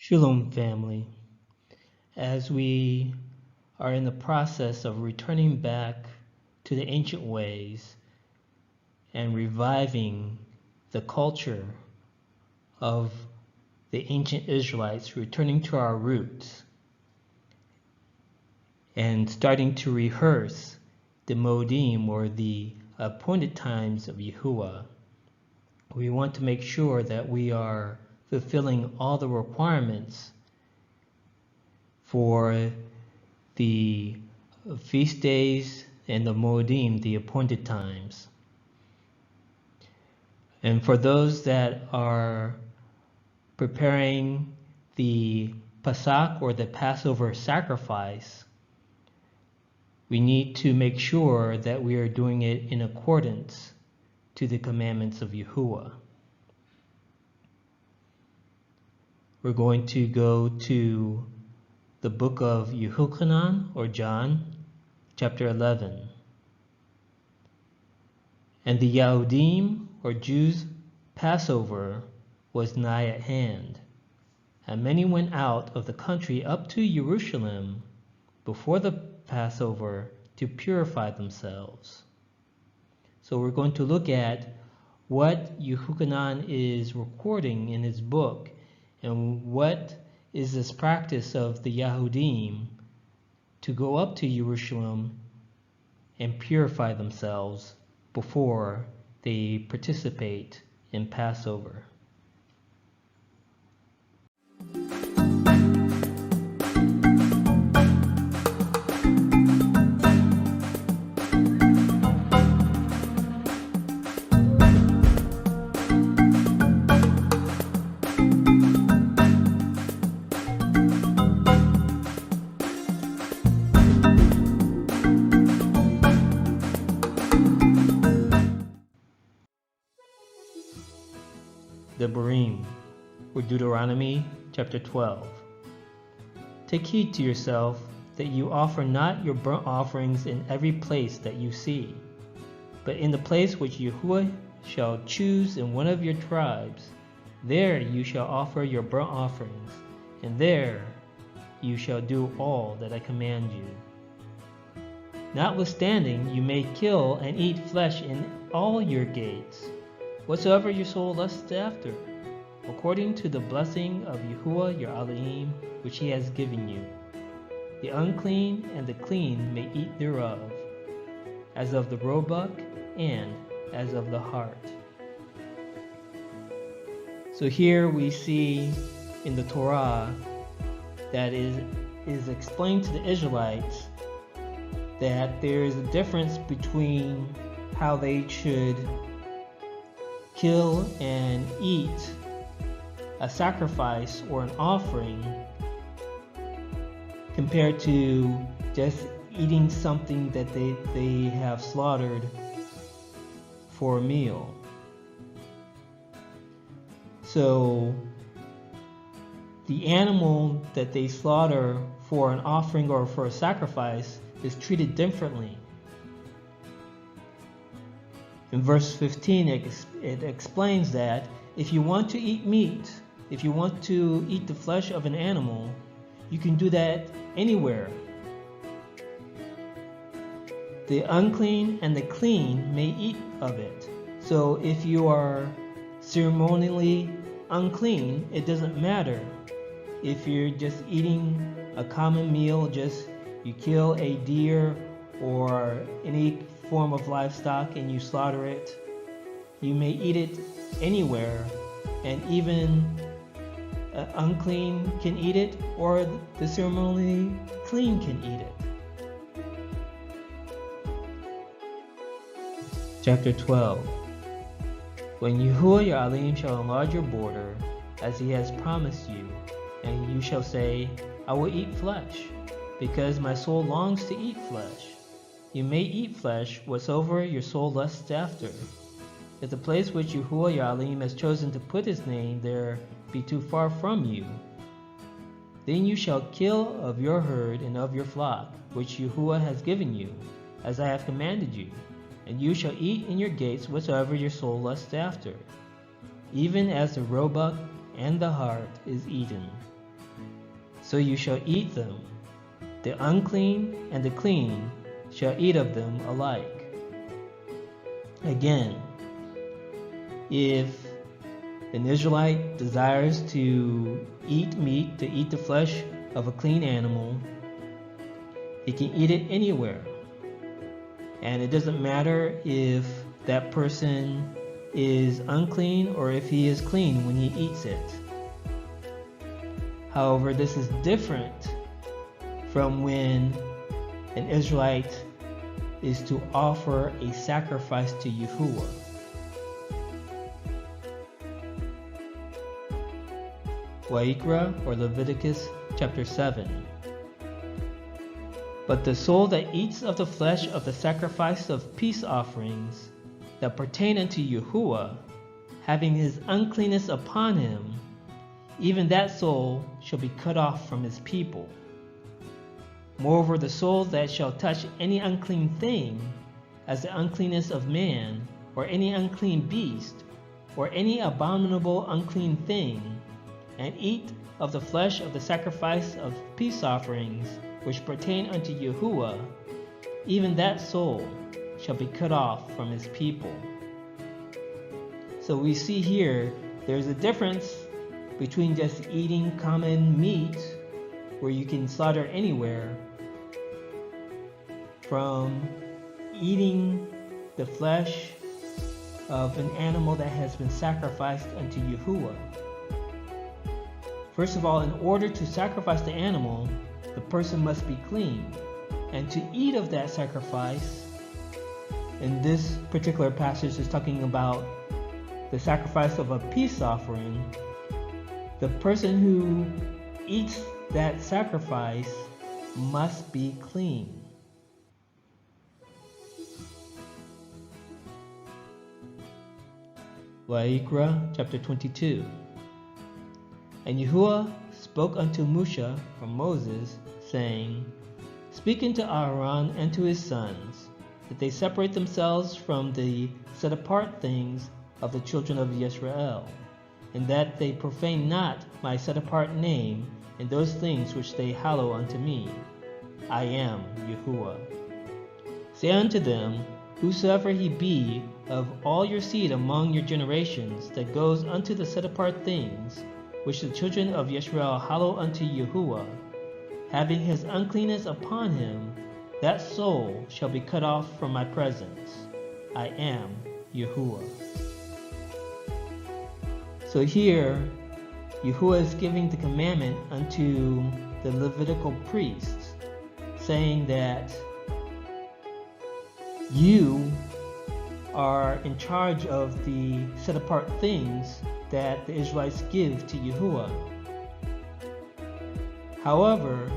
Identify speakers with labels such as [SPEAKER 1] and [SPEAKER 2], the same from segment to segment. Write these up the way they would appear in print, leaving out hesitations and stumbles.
[SPEAKER 1] Shalom, family. As we are in the process of returning back to the ancient ways and reviving the culture of the ancient Israelites, returning to our roots and starting to rehearse the Modim, or the appointed times of Yahuwah, we want to make sure that we are fulfilling all the requirements for the feast days and the Modim, the appointed times. And for those that are preparing the Pesach, or the Passover sacrifice, we need to make sure that we are doing it in accordance to the commandments of Yahuwah. We're going to go to the book of Yehuchanan, or John, chapter 11. And the Yahudim, or Jews' Passover, was nigh at hand. And many went out of the country up to Jerusalem before the Passover to purify themselves. So we're going to look at what Yehuchanan is recording in his book, and what is this practice of the Yahudim to go up to Jerusalem and purify themselves before they participate in Passover. The Barim, or Deuteronomy chapter 12. Take heed to yourself that you offer not your burnt offerings in every place that you see, but in the place which Yahuwah shall choose in one of your tribes, there you shall offer your burnt offerings, and there you shall do all that I command you. Notwithstanding, you may kill and eat flesh in all your gates, whatsoever your soul lusts after, according to the blessing of Yahuwah your Elohim, which he has given you. The unclean and the clean may eat thereof, as of the roebuck and as of the hart. So here we see in the Torah that is explained to the Israelites that there is a difference between how they should kill and eat a sacrifice or an offering compared to just eating something that they have slaughtered for a meal. So the animal that they slaughter for an offering or for a sacrifice is treated differently. In verse 15, it explains that if you want to eat meat, if you want to eat the flesh of an animal, you can do that anywhere. The unclean and the clean may eat of it. So if you are ceremonially unclean, it doesn't matter. If you're just eating a common meal, just you kill a deer or any form of livestock and you slaughter it, you may eat it anywhere, and even unclean can eat it, or the ceremonially clean can eat it. Chapter 12. When Yahuwah your Elohim shall enlarge your border, as he has promised you, and you shall say, I will eat flesh, because my soul longs to eat flesh. You may eat flesh whatsoever your soul lusts after. If the place which Yahuwah your Elohim has chosen to put his name there be too far from you, then you shall kill of your herd and of your flock, which Yahuwah has given you, as I have commanded you, and you shall eat in your gates whatsoever your soul lusts after, even as the roebuck and the hart is eaten, so you shall eat them. The unclean and the clean shall eat of them alike. Again, if an Israelite desires to eat meat, to eat the flesh of a clean animal, he can eat it anywhere. And it doesn't matter if that person is unclean or if he is clean when he eats it. However, this is different from when an Israelite is to offer a sacrifice to Yahuwah. Wa'ikra, or Leviticus chapter 7. But the soul that eats of the flesh of the sacrifice of peace offerings that pertain unto Yahuwah, having his uncleanness upon him, even that soul shall be cut off from his people. Moreover, the soul that shall touch any unclean thing, as the uncleanness of man, or any unclean beast, or any abominable unclean thing, and eat of the flesh of the sacrifice of peace offerings, which pertain unto Yahuwah, even that soul shall be cut off from his people. So we see here, there's a difference between just eating common meat, where you can slaughter anywhere, from eating the flesh of an animal that has been sacrificed unto Yahuwah. First of all, in order to sacrifice the animal, the person must be clean. And to eat of that sacrifice, in this particular passage is talking about the sacrifice of a peace offering, the person who eats that sacrifice must be clean. Wa'ikra chapter 22. And Yahuwah spoke unto Moshe, from Moses, saying, Speak unto Aaron and to his sons, that they separate themselves from the set apart things of the children of Yisrael, and that they profane not my set apart name in those things which they hallow unto me. I am Yahuwah. Say unto them, Whosoever he be of all your seed among your generations, that goes unto the set apart things, which the children of Yisrael hallow unto Yahuwah, having his uncleanness upon him, that soul shall be cut off from my presence. I am Yahuwah. So here, Yahuwah is giving the commandment unto the Levitical priests, saying that you are in charge of the set apart things that the Israelites give to Yahuwah. However,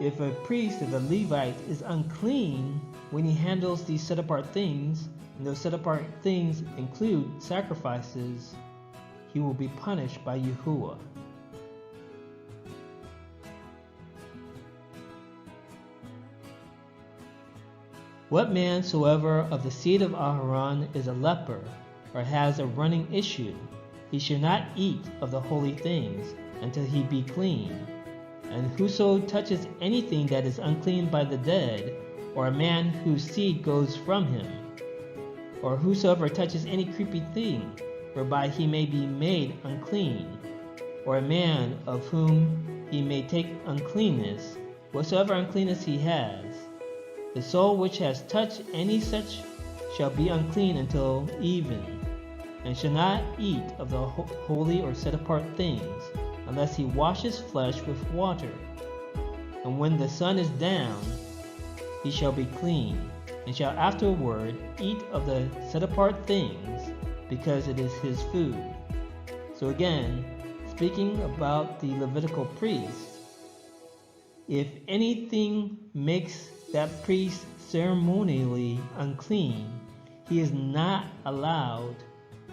[SPEAKER 1] if a priest, if a Levite is unclean when he handles these set apart things, and those set apart things include sacrifices, he will be punished by Yahuwah. What man soever of the seed of Aharon is a leper, or has a running issue, he shall not eat of the holy things until he be clean. And whoso touches anything that is unclean by the dead, or a man whose seed goes from him, or whosoever touches any creepy thing, whereby he may be made unclean, or a man of whom he may take uncleanness, whatsoever uncleanness he has, the soul which has touched any such shall be unclean until even, and shall not eat of the holy or set apart things, unless he washes flesh with water. And when the sun is down, he shall be clean, and shall afterward eat of the set apart things, because it is his food. So again, speaking about the Levitical priest, if anything makes that priest ceremonially unclean, he is not allowed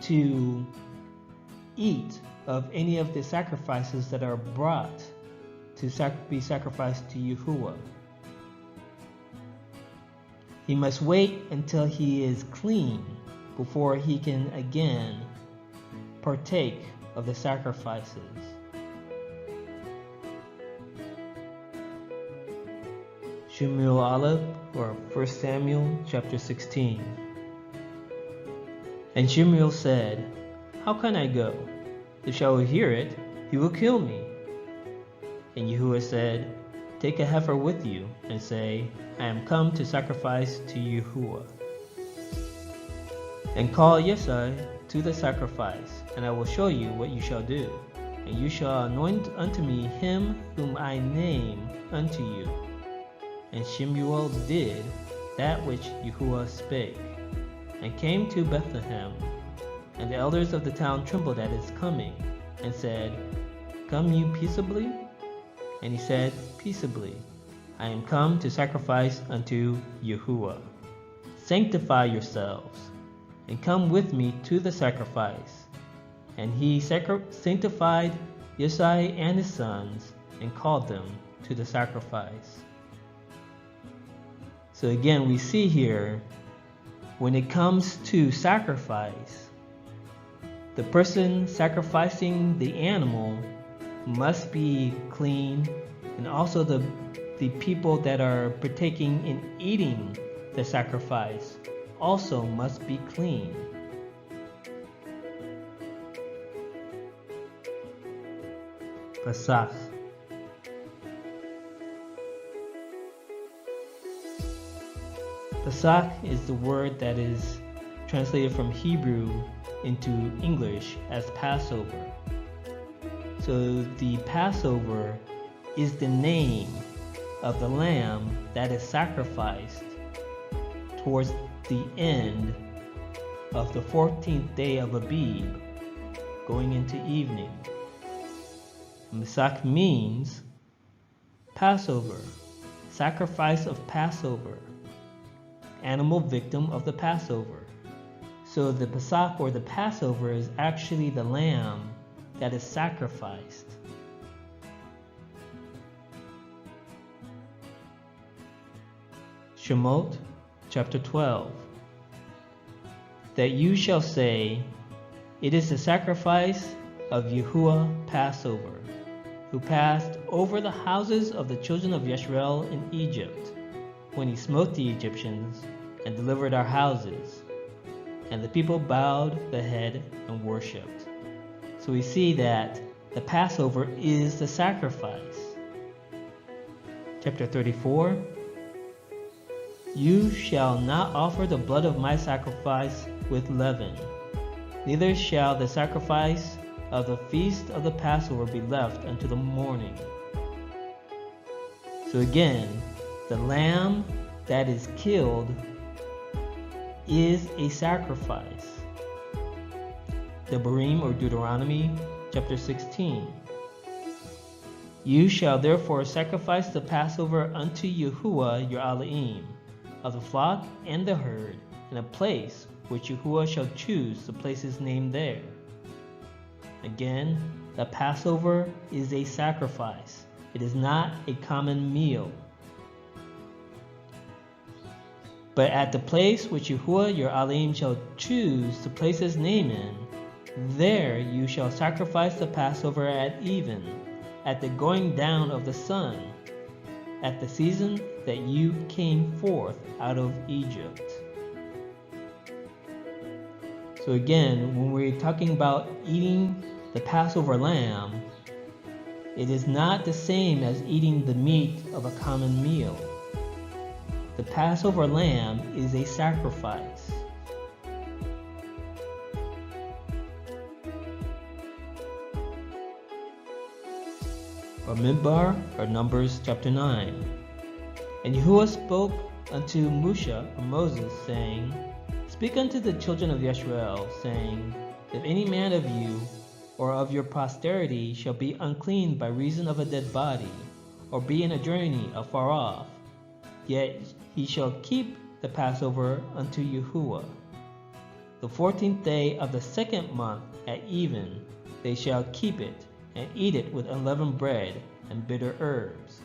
[SPEAKER 1] to eat of any of the sacrifices that are brought to be sacrificed to Yahuwah. He must wait until he is clean before he can again partake of the sacrifices. Shemuel Aleph, or 1 Samuel chapter 16. And Shemuel said, How can I go? If Shaul hear it, he will kill me. And Yahuwah said, Take a heifer with you, and say, I am come to sacrifice to Yahuwah. And call Yesai to the sacrifice, and I will show you what you shall do. And you shall anoint unto me him whom I name unto you. And Shemuel did that which Yahuwah spake, and came to Bethlehem. And the elders of the town trembled at his coming, and said, Come you peaceably? And he said, Peaceably, I am come to sacrifice unto Yahuwah. Sanctify yourselves, and come with me to the sacrifice. And he sanctified Yesai and his sons, and called them to the sacrifice. So again, we see here, when it comes to sacrifice, the person sacrificing the animal must be clean, and also the people that are partaking in eating the sacrifice also must be clean. Pesach. Pesach is the word that is translated from Hebrew into English as Passover. So the Passover is the name of the lamb that is sacrificed towards the end of the 14th day of Abib, going into evening. Pesach means Passover, sacrifice of Passover, animal victim of the Passover. So the Pesach, or the Passover, is actually the lamb that is sacrificed. Shemot chapter 12. That you shall say, It is the sacrifice of Yahuwah Passover, who passed over the houses of the children of Yisrael in Egypt, when he smote the Egyptians and delivered our houses. And the people bowed the head and worshipped. So we see that the Passover is the sacrifice. Chapter 34. You shall not offer the blood of my sacrifice with leaven, neither shall the sacrifice of the feast of the Passover be left until the morning. So again, the lamb that is killed is a sacrifice. Devarim, or Deuteronomy chapter 16. You shall therefore sacrifice the Passover unto Yahuwah your Elohim, of the flock and the herd, in a place which Yahuwah shall choose to place his name there. Again, the Passover is a sacrifice. It is not a common meal. But at the place which Yahuwah your Elohim shall choose to place his name in, there you shall sacrifice the Passover at even, at the going down of the sun, at the season that you came forth out of Egypt. So again, when we're talking about eating the Passover lamb, it is not the same as eating the meat of a common meal. The Passover lamb is a sacrifice. Bamidbar, or Numbers chapter 9. And Yahuwah spoke unto Moshe, or Moses, saying, Speak unto the children of Yisrael, saying, If any man of you or of your posterity shall be unclean by reason of a dead body, or be in a journey afar off, yet he shall keep the Passover unto Yahuwah. The 14th day of the 2nd month at even they shall keep it, and eat it with unleavened bread and bitter herbs.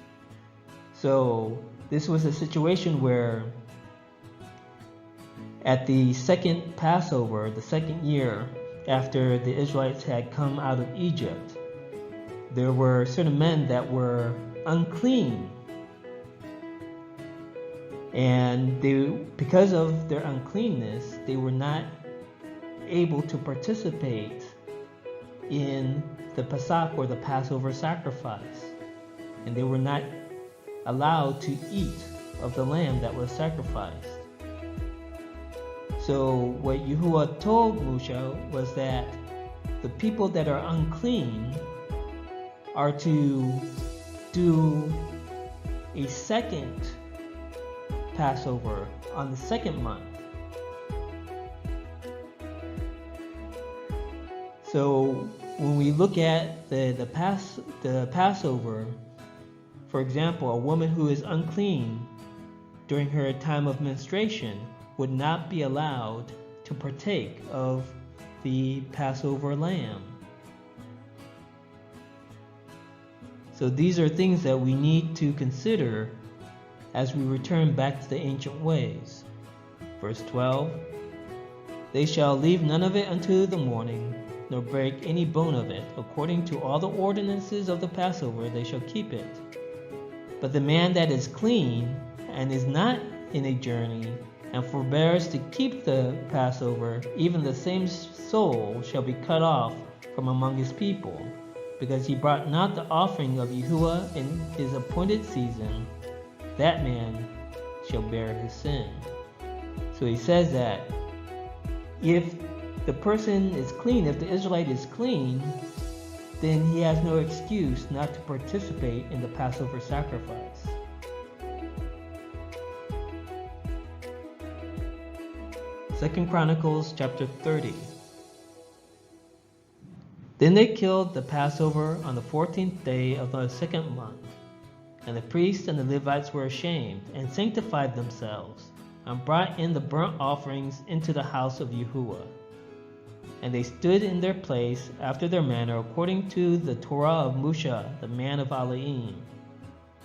[SPEAKER 1] So this was a situation where at the second Passover, the second year after the Israelites had come out of Egypt, there were certain men that were unclean. And because of their uncleanness, they were not able to participate in the Pesach, or the Passover sacrifice. And they were not allowed to eat of the lamb that was sacrificed. So what Yahuwah told Moshe was that the people that are unclean are to do a second Passover on the second month. So when we look at the Passover, for example, a woman who is unclean during her time of menstruation would not be allowed to partake of the Passover lamb. So these are things that we need to consider as we return back to the ancient ways. Verse 12, they shall leave none of it until the morning, nor break any bone of it. According to all the ordinances of the Passover, they shall keep it. But the man that is clean and is not in a journey, and forbears to keep the Passover, even the same soul shall be cut off from among his people, because he brought not the offering of Yahuwah in his appointed season. That man shall bear his sin. So he says that if the person is clean, if the Israelite is clean, then he has no excuse not to participate in the Passover sacrifice. Second Chronicles chapter 30. Then they killed the Passover on the 14th day of the second month. And the priests and the Levites were ashamed, and sanctified themselves, and brought in the burnt offerings into the house of Yahuwah. And they stood in their place after their manner, according to the Torah of Moshe, the man of Elohim.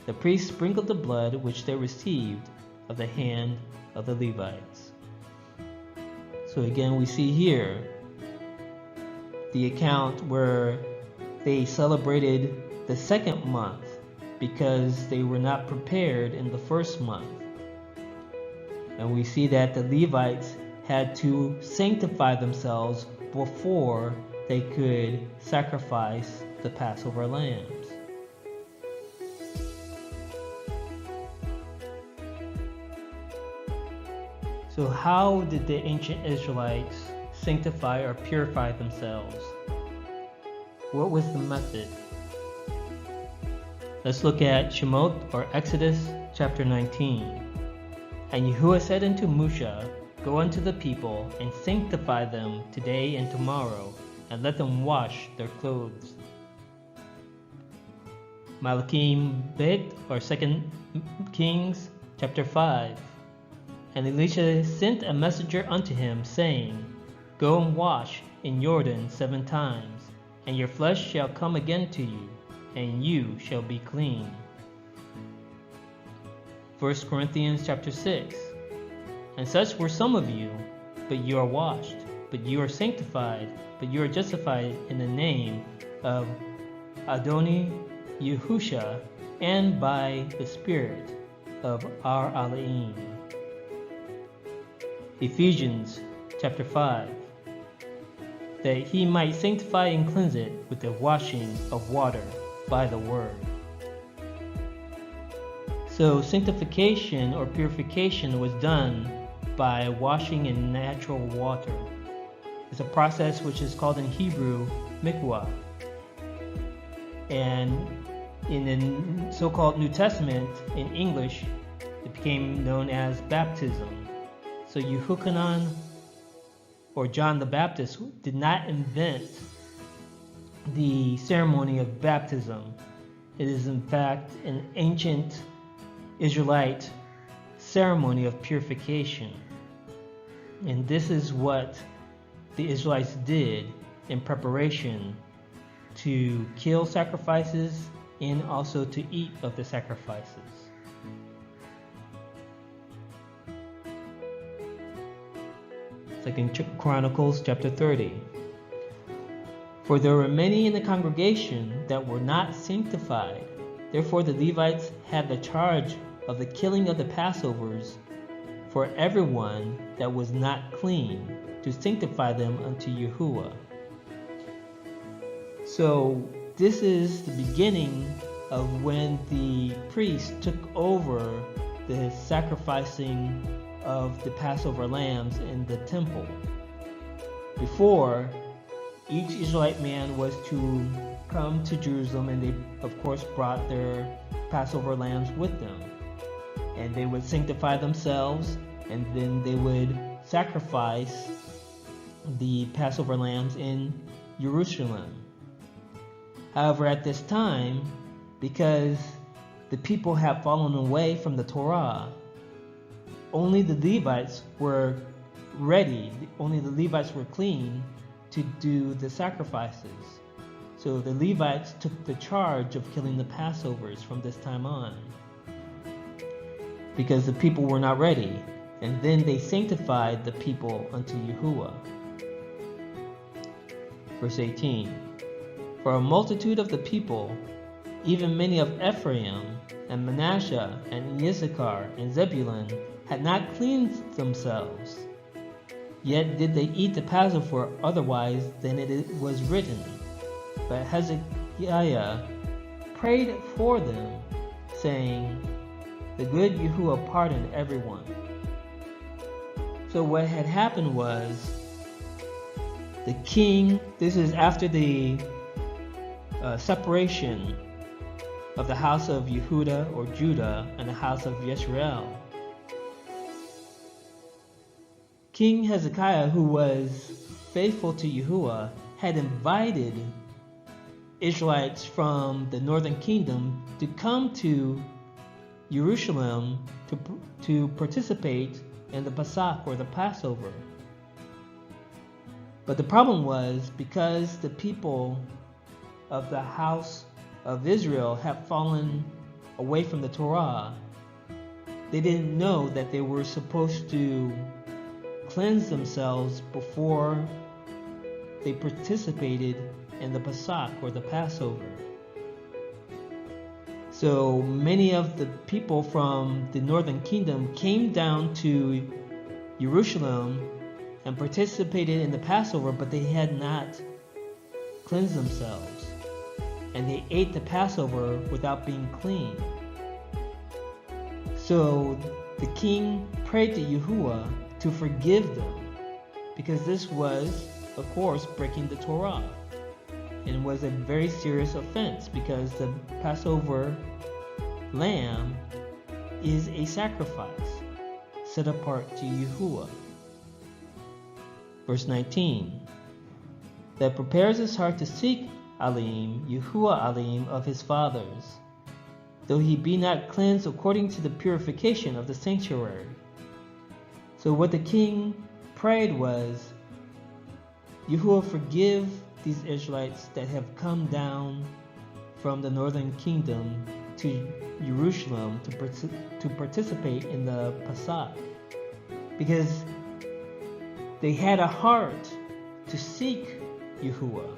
[SPEAKER 1] The priests sprinkled the blood which they received of the hand of the Levites. So again, we see here the account where they celebrated the second month because they were not prepared in the first month. And we see that the Levites had to sanctify themselves before they could sacrifice the Passover lambs. So how did the ancient Israelites sanctify or purify themselves? What was the method? Let's look at Shemot, or Exodus chapter 19. And Yahuwah said unto Moshe, Go unto the people, and sanctify them today and tomorrow, and let them wash their clothes. Malachim Bet, or 2 Kings chapter 5. And Elisha sent a messenger unto him, saying, Go and wash in Jordan 7 times, and your flesh shall come again to you, and you shall be clean. 1 Corinthians chapter 6. And such were some of you, but you are washed, but you are sanctified, but you are justified in the name of Adoni Yahusha, and by the Spirit of our Elohim. Ephesians chapter 5. That he might sanctify and cleanse it with the washing of water by the word. So sanctification or purification was done by washing in natural water. It's a process which is called in Hebrew mikvah. And in the so-called New Testament, in English, it became known as baptism. So Yehochanan, or John the Baptist, did not invent the ceremony of baptism. It is in fact an ancient Israelite ceremony of purification. And this is what the Israelites did in preparation to kill sacrifices and also to eat of the sacrifices. Second Chronicles chapter 30. For there were many in the congregation that were not sanctified. Therefore the Levites had the charge of the killing of the Passovers for everyone that was not clean, to sanctify them unto Yahuwah. So this is the beginning of when the priest took over the sacrificing of the Passover lambs in the temple. Before, each Israelite man was to come to Jerusalem, and they of course brought their Passover lambs with them, and they would sanctify themselves, and then they would sacrifice the Passover lambs in Jerusalem. However, at this time, because the people had fallen away from the Torah, only the Levites were ready, only the Levites were clean to do the sacrifices. So the Levites took the charge of killing the Passovers from this time on, because the people were not ready. And then they sanctified the people unto Yahuwah. Verse 18. For a multitude of the people, even many of Ephraim and Manasseh and Issachar and Zebulun, had not cleansed themselves, yet did they eat the Passover otherwise than it was written. But Hezekiah prayed for them, saying, the good Yahuwah pardon everyone. So what had happened was, the king, this is after the separation of the house of Yehuda or Judah and the house of Yisrael. King Hezekiah, who was faithful to Yahuwah, had invited Israelites from the northern kingdom to come to Jerusalem to participate in the Pesach or the Passover. But the problem was, because the people of the house of Israel had fallen away from the Torah, they didn't know that they were supposed to cleanse themselves before they participated in the Pesach or the Passover. So many of the people from the northern kingdom came down to Jerusalem and participated in the Passover, but they had not cleansed themselves, and they ate the Passover without being clean. So the king prayed to Yahuwah to forgive them, because this was, of course, breaking the Torah, and was a very serious offense, because the Passover lamb is a sacrifice set apart to Yahuwah. Verse 19. That prepares his heart to seek Alim, Yahuwah Alim of his fathers, though he be not cleansed according to the purification of the sanctuary. So what the king prayed was, Yahuwah, forgive these Israelites that have come down from the northern kingdom to Jerusalem to participate in the Pesach, because they had a heart to seek Yahuwah.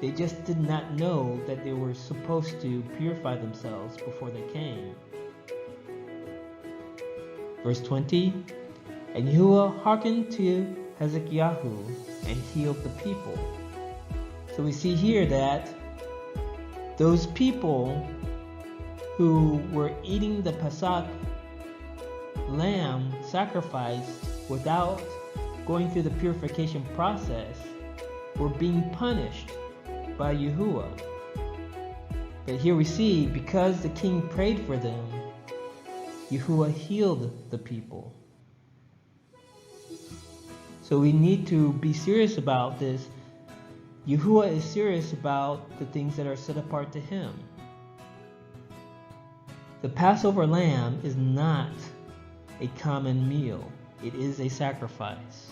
[SPEAKER 1] They just did not know that they were supposed to purify themselves before they came. Verse 20. And Yahuwah hearkened to Hezekiah and healed the people. So we see here that those people who were eating the Pesach lamb sacrifice without going through the purification process were being punished by Yahuwah. But here we see, because the king prayed for them, Yahuwah healed the people. So we need to be serious about this. Yahuwah is serious about the things that are set apart to him. The Passover lamb is not a common meal. It is a sacrifice.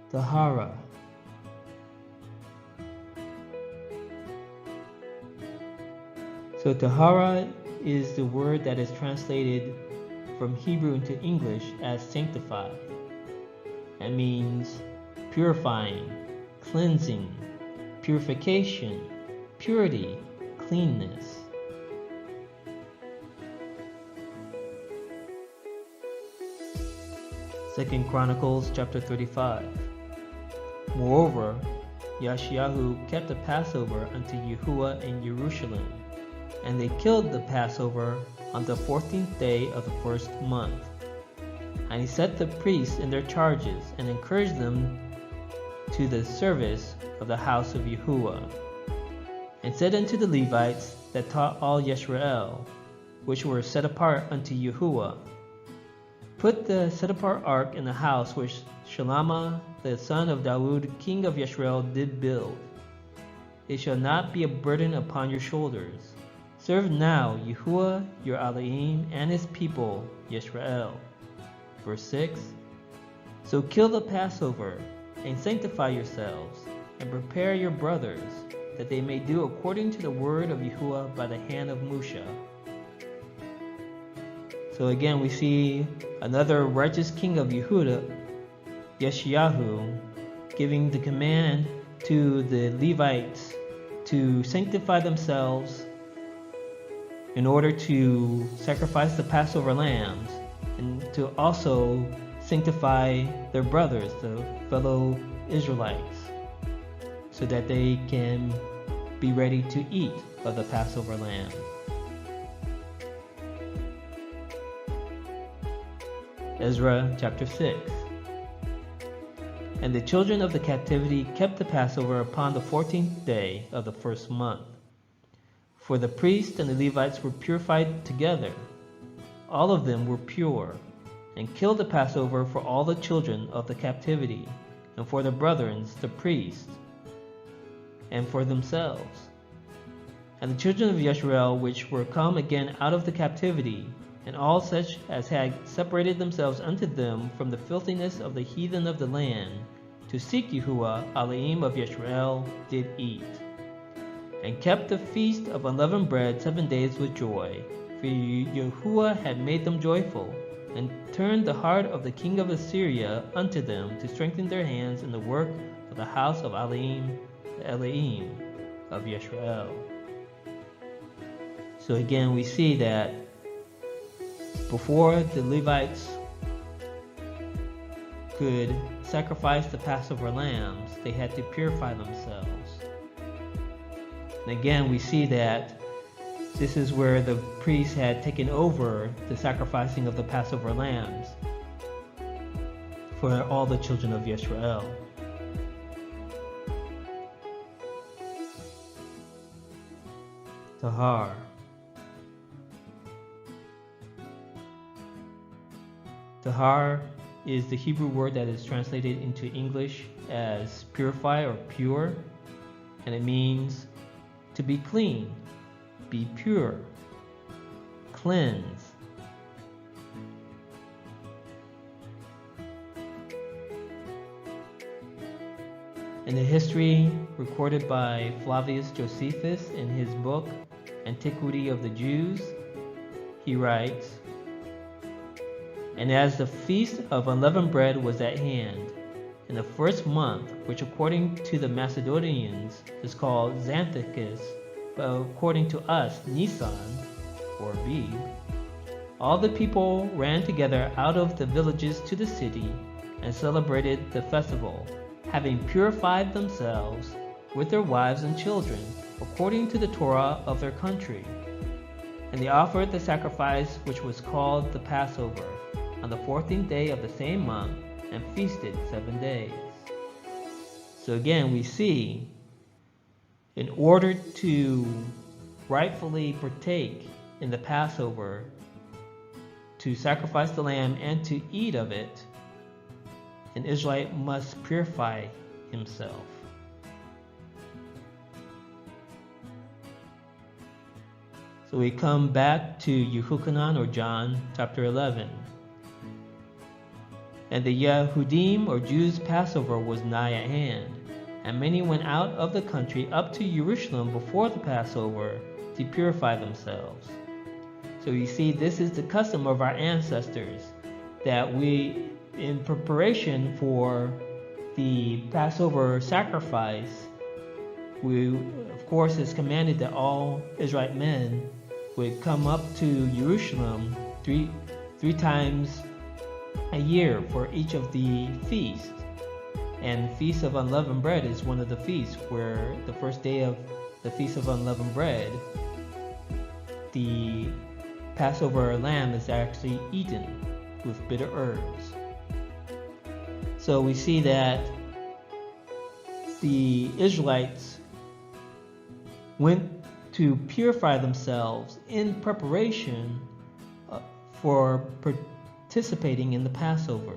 [SPEAKER 1] Tahara. So Tahara is the word that is translated from Hebrew into English as sanctify. That means purifying, cleansing, purification, purity, cleanness. Second Chronicles chapter 35. Moreover, Yashayahu kept the Passover unto Yahuwah in Jerusalem, and they killed the Passover on the 14th day of the first month. And he set the priests in their charges, and encouraged them to the service of the house of Yahuwah, and said unto the Levites that taught all Yisrael, which were set apart unto Yahuwah, Put the set-apart ark in the house which Shalomah the son of Daud, king of Yisrael, did build. It shall not be a burden upon your shoulders. Serve now Yahuwah your Elohim and his people, Yisrael. Verse 6. So kill the Passover, and sanctify yourselves, and prepare your brothers, that they may do according to the word of Yahuwah by the hand of Moshe. So again we see another righteous king of Yehuda, Yeshayahu, giving the command to the Levites to sanctify themselves in order to sacrifice the Passover lambs, and to also sanctify their brothers, the fellow Israelites, so that they can be ready to eat of the Passover lamb. Ezra chapter 6. And the children of the captivity kept the Passover upon the 14th day of the first month. For the priests and the Levites were purified together. All of them were pure, and killed the Passover for all the children of the captivity, and for their brethren, the priests, and for themselves. And the children of Yisrael, which were come again out of the captivity, and all such as had separated themselves unto them from the filthiness of the heathen of the land, to seek Yahuwah, Elohim of Yisrael, did eat, and kept the feast of unleavened bread 7 days with joy, for Yahuwah had made them joyful, and turned the heart of the king of Assyria unto them, to strengthen their hands in the work of the house of Elohim, the Elohim of Yisrael. So again we see that before the Levites could sacrifice the Passover lambs, they had to purify themselves. And again, we see that this is where the priests had taken over the sacrificing of the Passover lambs for all the children of Yisrael. Tahar. Tahar is the Hebrew word that is translated into English as purify or pure, and it means to be clean, be pure, cleanse. In the history recorded by Flavius Josephus in his book Antiquity of the Jews, he writes, And as the feast of unleavened bread was at hand, in the first month, which according to the Macedonians is called Xanthicus, but according to us Nisan, or Abib, all the people ran together out of the villages to the city, and celebrated the festival, having purified themselves with their wives and children, according to the Torah of their country. And they offered the sacrifice which was called the Passover, on the 14th day of the same month, and feasted 7 days. So again, we see, in order to rightfully partake in the Passover, to sacrifice the lamb and to eat of it, an Israelite must purify himself. So we come back to Yehuchanan, or John, chapter 11. And the Yehudim, or Jews' Passover, was nigh at hand, and many went out of the country up to Jerusalem before the Passover to purify themselves. So you see, this is the custom of our ancestors, that we, in preparation for the Passover sacrifice, of course, it's commanded that all Israelite men would come up to Jerusalem three times a year for each of the feasts. And Feast of Unleavened Bread is one of the feasts where the first day of the Feast of Unleavened Bread, the Passover lamb is actually eaten with bitter herbs. So we see that the Israelites went to purify themselves in preparation for participating in the Passover.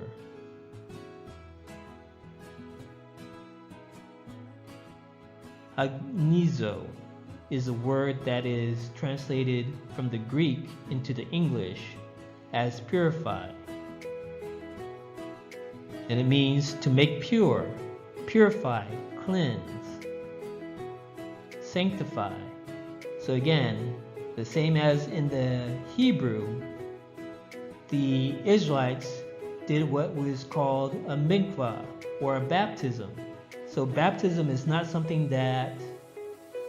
[SPEAKER 1] Agnizo is a word that is translated from the Greek into the English as purify. And it means to make pure, purify, cleanse, sanctify. So again, the same as in the Hebrew, the Israelites did what was called a mikvah, or a baptism. So baptism is not something that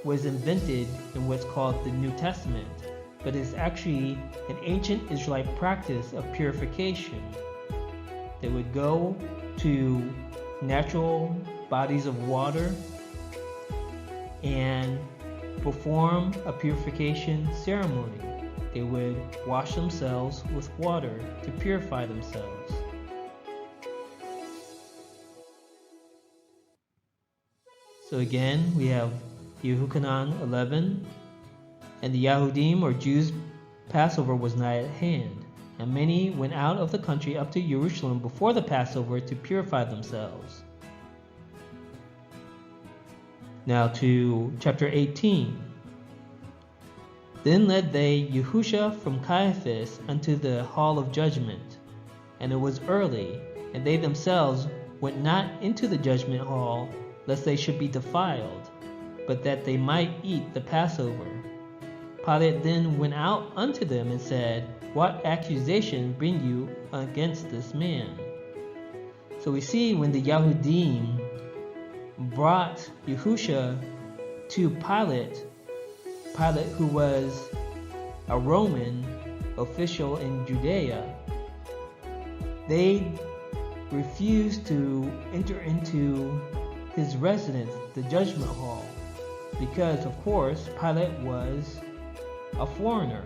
[SPEAKER 1] was invented in what's called the New Testament, but is actually an ancient Israelite practice of purification. They would go to natural bodies of water and perform a purification ceremony. They would wash themselves with water to purify themselves. So again, we have Yehukanan 11, and the Yahudim or Jews' Passover was nigh at hand, and many went out of the country up to Jerusalem before the Passover to purify themselves. Now to chapter 18. Then led they Yahusha from Caiaphas unto the hall of judgment, and it was early, and they themselves went not into the judgment hall, lest they should be defiled, but that they might eat the Passover. Pilate then went out unto them and said, What accusation bring you against this man? So we see when the Yahudim brought Yahusha to Pilate, who was a Roman official in Judea, they refused to enter into his residence, the judgment hall, because of course Pilate was a foreigner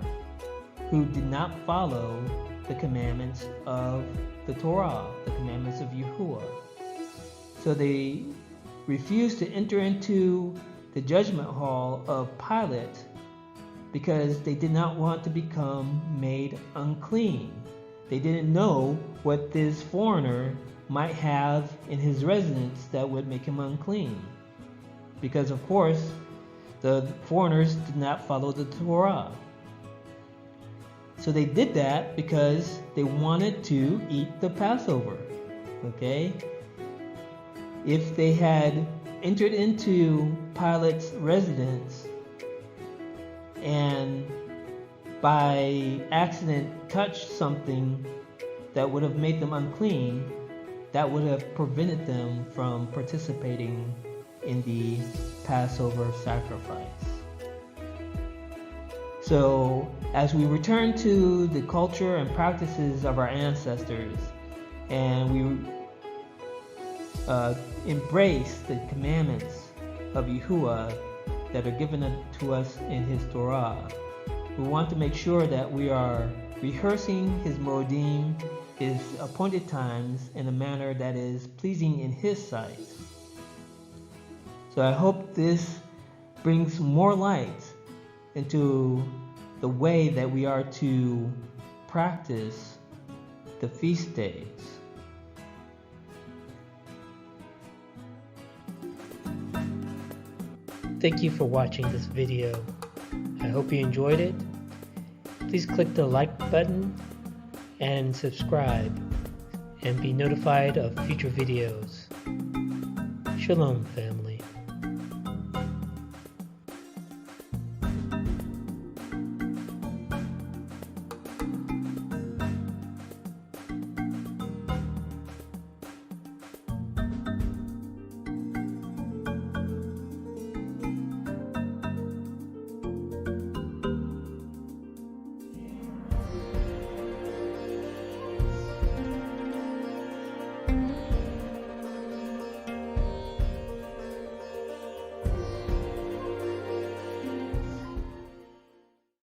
[SPEAKER 1] who did not follow the commandments of the Torah, the commandments of Yahuwah. So they refused to enter into the judgment hall of Pilate because they did not want to become made unclean. They didn't know what this foreigner might have in his residence that would make him unclean. Because of course, the foreigners did not follow the Torah. So they did that because they wanted to eat the Passover. Okay? If they had entered into Pilate's residence and by accident touched something that would have made them unclean, that would have prevented them from participating in the Passover sacrifice. So, as we return to the culture and practices of our ancestors, and we embrace the commandments of Yahuwah that are given to us in His Torah, we want to make sure that we are rehearsing His Moedim, His appointed times, in a manner that is pleasing in His sight. So I hope this brings more light into the way that we are to practice the feast days. Thank you for watching this video. I hope you enjoyed it. Please click the like button and subscribe and be notified of future videos. Shalom, family.